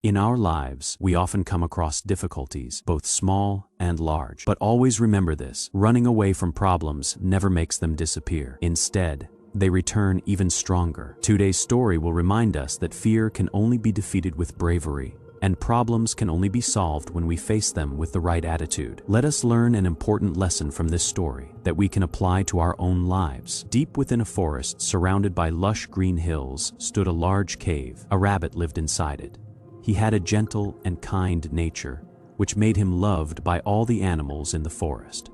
In our lives, we often come across difficulties, both small and large. But always remember this: running away from problems never makes them disappear. Instead, they return even stronger. Today's story will remind us that fear can only be defeated with bravery, and problems can only be solved when we face them with the right attitude. Let us learn an important lesson from this story that we can apply to our own lives. Deep within a forest surrounded by lush green hills stood a large cave. A rabbit lived inside it. He had a gentle and kind nature, which made him loved by all the animals in the forest.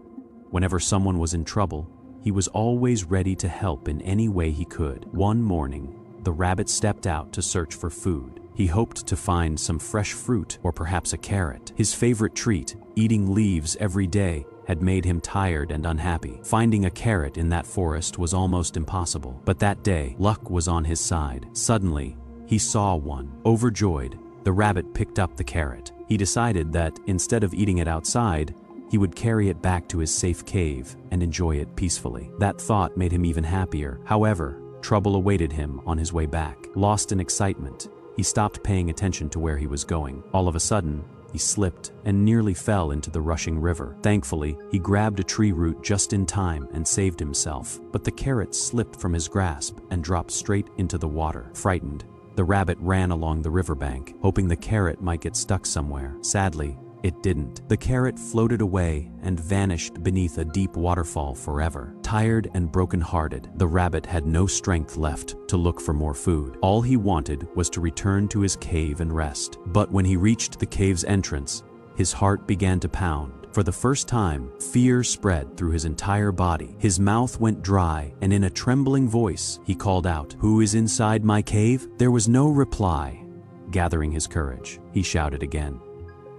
Whenever someone was in trouble, he was always ready to help in any way he could. One morning, the rabbit stepped out to search for food. He hoped to find some fresh fruit or perhaps a carrot. His favorite treat, eating leaves every day, had made him tired and unhappy. Finding a carrot in that forest was almost impossible. But that day, luck was on his side. Suddenly, he saw one. Overjoyed, the rabbit picked up the carrot. He decided that instead of eating it outside, he would carry it back to his safe cave and enjoy it peacefully. That thought made him even happier. However, trouble awaited him on his way back. Lost in excitement, he stopped paying attention to where he was going. All of a sudden, he slipped and nearly fell into the rushing river. Thankfully, he grabbed a tree root just in time and saved himself. But the carrot slipped from his grasp and dropped straight into the water. Frightened, the rabbit ran along the riverbank, hoping the carrot might get stuck somewhere. Sadly, it didn't. The carrot floated away and vanished beneath a deep waterfall forever. Tired and broken-hearted, the rabbit had no strength left to look for more food. All he wanted was to return to his cave and rest. But when he reached the cave's entrance, his heart began to pound. For the first time, fear spread through his entire body. His mouth went dry, and in a trembling voice, he called out, "Who is inside my cave?" There was no reply. Gathering his courage, he shouted again,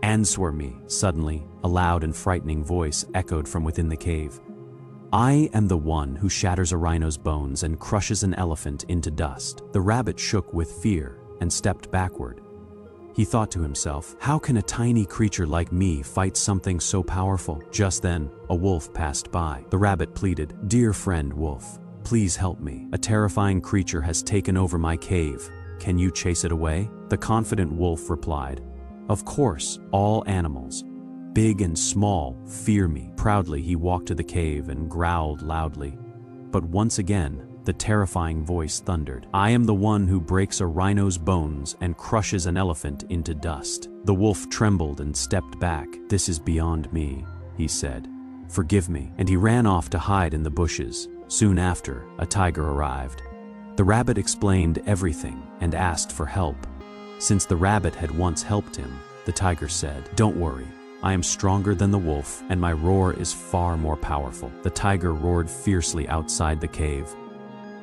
"Answer me." Suddenly, a loud and frightening voice echoed from within the cave. "I am the one who shatters a rhino's bones and crushes an elephant into dust." The rabbit shook with fear and stepped backward. He thought to himself, "How can a tiny creature like me fight something so powerful?" Just then, a wolf passed by. The rabbit pleaded, "Dear friend wolf, please help me. A terrifying creature has taken over my cave. Can you chase it away?" The confident wolf replied, "Of course, all animals, big and small, fear me." Proudly, he walked to the cave and growled loudly. But once again, the terrifying voice thundered, "I am the one who breaks a rhino's bones and crushes an elephant into dust." The wolf trembled and stepped back. "This is beyond me," he said. "Forgive me." And he ran off to hide in the bushes. Soon after, a tiger arrived. The rabbit explained everything and asked for help. Since the rabbit had once helped him, the tiger said, "Don't worry. I am stronger than the wolf, and my roar is far more powerful." The tiger roared fiercely outside the cave.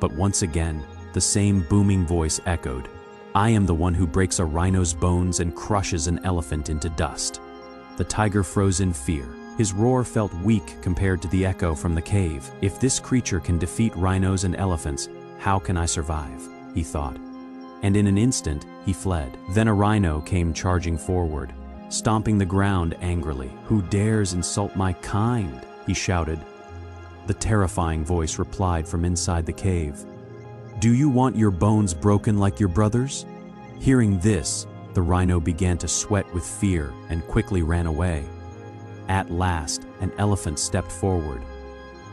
But once again, the same booming voice echoed, "I am the one who breaks a rhino's bones and crushes an elephant into dust." The tiger froze in fear. His roar felt weak compared to the echo from the cave. "If this creature can defeat rhinos and elephants, how can I survive?" he thought. And in an instant, he fled. Then a rhino came charging forward, stomping the ground angrily. "Who dares insult my kind?" he shouted. The terrifying voice replied from inside the cave, "Do you want your bones broken like your brothers?" Hearing this, the rhino began to sweat with fear and quickly ran away. At last, an elephant stepped forward.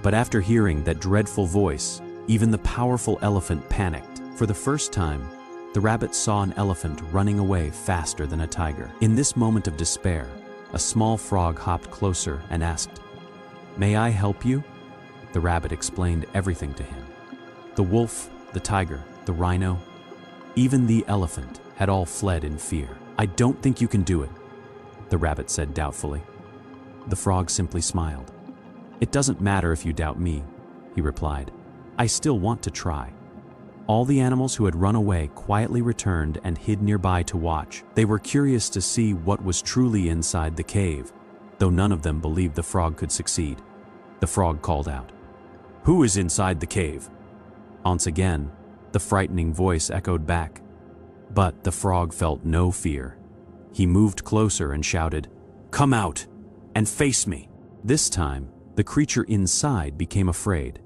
But after hearing that dreadful voice, even the powerful elephant panicked. For the first time, the rabbit saw an elephant running away faster than a tiger. In this moment of despair, a small frog hopped closer and asked, "May I help you?" The rabbit explained everything to him. The wolf, the tiger, the rhino, even the elephant had all fled in fear. "I don't think you can do it," the rabbit said doubtfully. The frog simply smiled. "It doesn't matter if you doubt me," he replied. "I still want to try." All the animals who had run away quietly returned and hid nearby to watch. They were curious to see what was truly inside the cave, though none of them believed the frog could succeed. The frog called out, "Who is inside the cave?" Once again, the frightening voice echoed back. But the frog felt no fear. He moved closer and shouted, "Come out and face me." This time, the creature inside became afraid.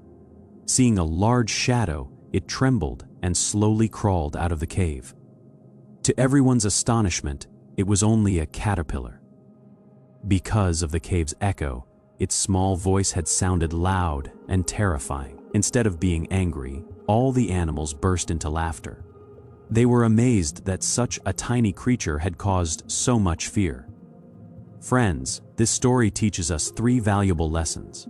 Seeing a large shadow, it trembled and slowly crawled out of the cave. To everyone's astonishment, it was only a caterpillar. Because of the cave's echo, its small voice had sounded loud and terrifying. Instead of being angry, all the animals burst into laughter. They were amazed that such a tiny creature had caused so much fear. Friends, this story teaches us 3 valuable lessons.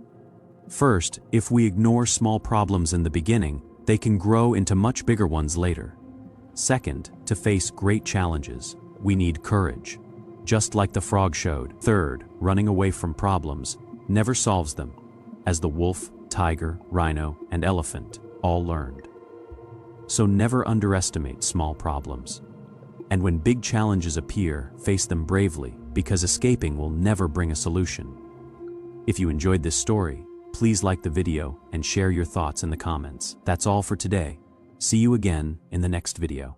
First, if we ignore small problems in the beginning, they can grow into much bigger ones later. Second, to face great challenges, we need courage. Just like the frog showed. Third, running away from problems never solves them, as the wolf, tiger, rhino, and elephant all learned. So never underestimate small problems. And when big challenges appear, face them bravely, because escaping will never bring a solution. If you enjoyed this story, please like the video and share your thoughts in the comments. That's all for today. See you again in the next video.